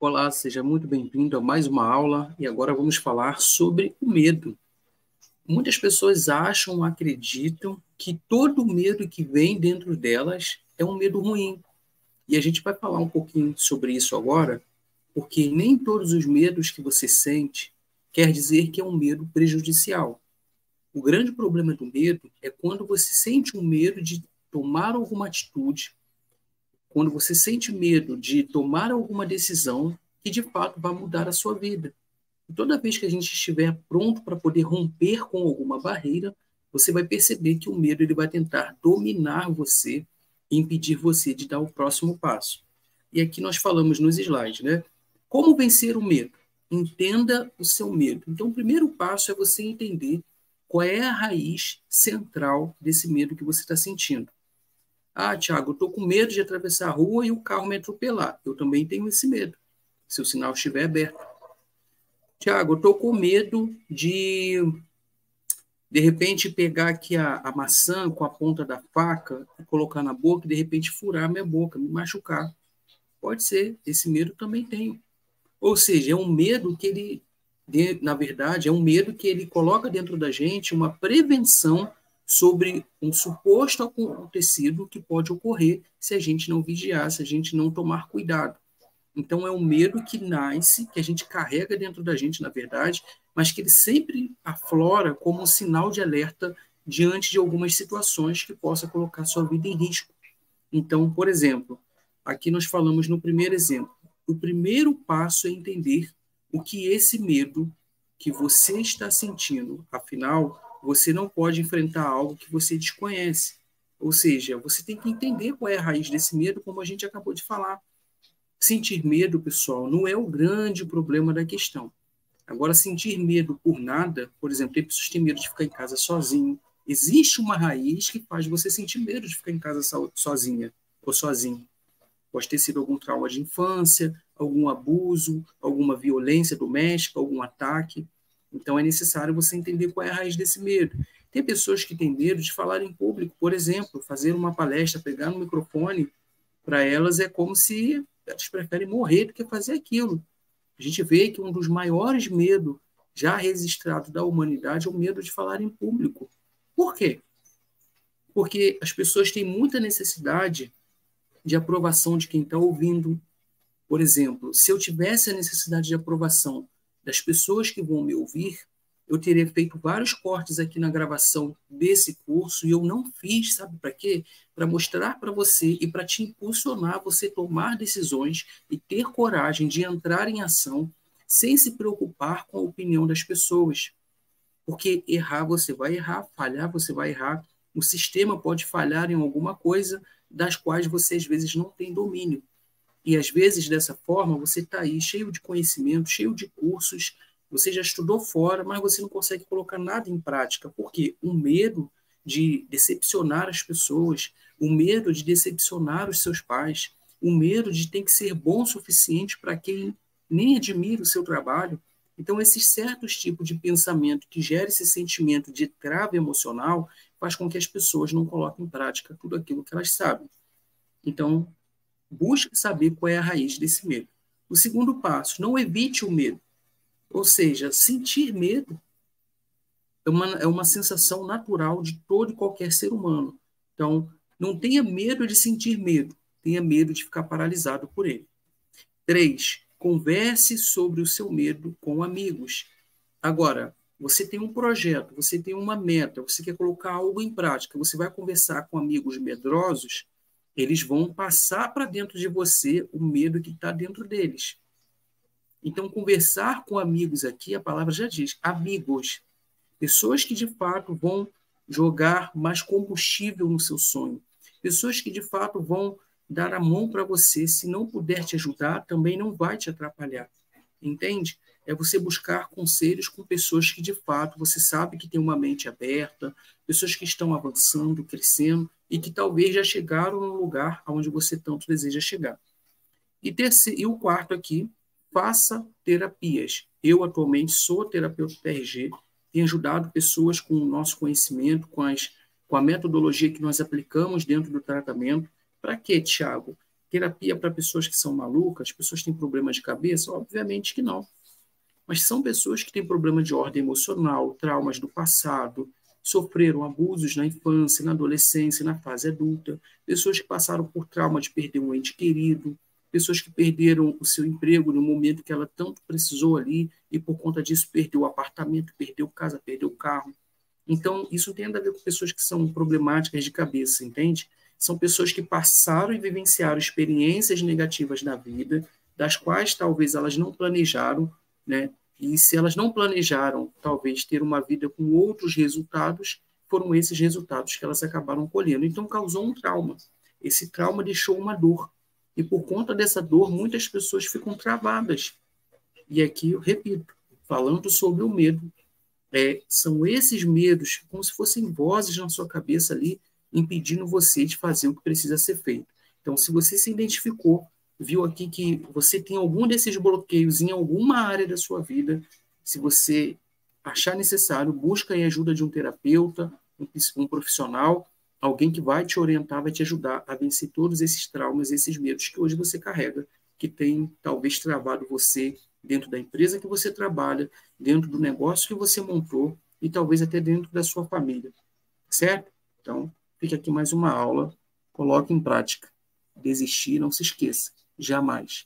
Olá, seja muito bem-vindo a mais uma aula e agora vamos falar sobre o medo. Muitas pessoas acham, acreditam que todo medo que vem dentro delas é um medo ruim. E a gente vai falar um pouquinho sobre isso agora, porque nem todos os medos que você sente quer dizer que é um medo prejudicial. O grande problema do medo é quando você sente um medo de tomar alguma atitude, quando você sente medo de tomar alguma decisão que de fato vai mudar a sua vida. E toda vez que a gente estiver pronto para poder romper com alguma barreira, você vai perceber que o medo ele vai tentar dominar você e impedir você de dar o próximo passo. E aqui nós falamos nos slides, né? Como vencer o medo? Entenda o seu medo. Então, o primeiro passo é você entender qual é a raiz central desse medo que você está sentindo. Ah, Thiago, eu estou com medo de atravessar a rua e o carro me atropelar. Eu também tenho esse medo, se o sinal estiver aberto. Thiago, eu estou com medo de repente, pegar aqui a maçã com a ponta da faca e colocar na boca e, de repente, furar minha boca, me machucar. Pode ser, esse medo também tenho. Ou seja, é um medo que na verdade, é um medo que ele coloca dentro da gente uma prevenção sobre um suposto acontecido que pode ocorrer se a gente não vigiar, se a gente não tomar cuidado. Então, é um medo que nasce, que a gente carrega dentro da gente, na verdade, mas que ele sempre aflora como um sinal de alerta diante de algumas situações que possa colocar sua vida em risco. Então, por exemplo, aqui nós falamos no primeiro exemplo. O primeiro passo é entender o que esse medo que você está sentindo. Afinal, você não pode enfrentar algo que você desconhece. Ou seja, você tem que entender qual é a raiz desse medo, como a gente acabou de falar. Sentir medo, pessoal, não é o grande problema da questão. Agora, sentir medo por nada, por exemplo, tem pessoas que têm medo de ficar em casa sozinho. Existe uma raiz que faz você sentir medo de ficar em casa sozinha ou sozinho. Pode ter sido algum trauma de infância, algum abuso, alguma violência doméstica, algum ataque. Então, é necessário você entender qual é a raiz desse medo. Tem pessoas que têm medo de falar em público, por exemplo, fazer uma palestra, pegar no microfone, para elas é como se elas preferem morrer do que fazer aquilo. A gente vê que um dos maiores medos já registrados da humanidade é o medo de falar em público. Por quê? Porque as pessoas têm muita necessidade de aprovação de quem está ouvindo. Por exemplo, se eu tivesse a necessidade de aprovação das pessoas que vão me ouvir, eu teria feito vários cortes aqui na gravação desse curso e eu não fiz, sabe para quê? Para mostrar para você e para te impulsionar a você tomar decisões e ter coragem de entrar em ação sem se preocupar com a opinião das pessoas. Porque errar você vai errar, falhar você vai errar, o sistema pode falhar em alguma coisa das quais você às vezes não tem domínio. E às vezes dessa forma você está aí cheio de conhecimento, cheio de cursos, você já estudou fora, mas você não consegue colocar nada em prática. Por quê? O medo de decepcionar as pessoas, o medo de decepcionar os seus pais, o medo de ter que ser bom o suficiente para quem nem admira o seu trabalho. Então, esses certos tipos de pensamento que gera esse sentimento de trava emocional faz com que as pessoas não coloquem em prática tudo aquilo que elas sabem. Então, busque saber qual é a raiz desse medo. O segundo passo, não evite o medo. Ou seja, sentir medo é uma sensação natural de todo e qualquer ser humano. Então, não tenha medo de sentir medo, tenha medo de ficar paralisado por ele. 3. Converse sobre o seu medo com amigos. Agora, você tem um projeto, você tem uma meta, você quer colocar algo em prática, você vai conversar com amigos medrosos, eles vão passar para dentro de você o medo que está dentro deles. Então, conversar com amigos aqui, a palavra já diz, amigos, pessoas que de fato vão jogar mais combustível no seu sonho, pessoas que de fato vão dar a mão para você, se não puder te ajudar, também não vai te atrapalhar, entende? É você buscar conselhos com pessoas que de fato você sabe que tem uma mente aberta, pessoas que estão avançando, crescendo e que talvez já chegaram no lugar onde você tanto deseja chegar. E o quarto aqui, faça terapias. Eu, atualmente, sou terapeuta TRG, tenho ajudado pessoas com o nosso conhecimento, com a metodologia que nós aplicamos dentro do tratamento. Para quê, Thiago? terapia para pessoas que são malucas, pessoas que têm problemas de cabeça? Obviamente que não. Mas são pessoas que têm problema de ordem emocional, traumas do passado, sofreram abusos na infância, na adolescência, na fase adulta, pessoas que passaram por trauma de perder um ente querido, pessoas que perderam o seu emprego no momento que ela tanto precisou ali e por conta disso perdeu o apartamento, perdeu casa, perdeu o carro. Então, isso não tem nada a ver com pessoas que são problemáticas de cabeça, entende? São pessoas que passaram e vivenciaram experiências negativas na vida, das quais talvez elas não planejaram, né? E se elas não planejaram, talvez, ter uma vida com outros resultados, foram esses resultados que elas acabaram colhendo. Então, causou um trauma. Esse trauma deixou uma dor. E por conta dessa dor, muitas pessoas ficam travadas. E aqui eu repito, falando sobre o medo, são esses medos, como se fossem vozes na sua cabeça ali, impedindo você de fazer o que precisa ser feito. Então, se você se identificou, viu aqui que você tem algum desses bloqueios em alguma área da sua vida, se você achar necessário, busca a ajuda de um terapeuta, um profissional, alguém que vai te orientar, vai te ajudar a vencer todos esses traumas, esses medos que hoje você carrega, que tem talvez travado você dentro da empresa que você trabalha, dentro do negócio que você montou e talvez até dentro da sua família, certo? Então, fica aqui mais uma aula, coloque em prática. Desistir, não se esqueça, jamais.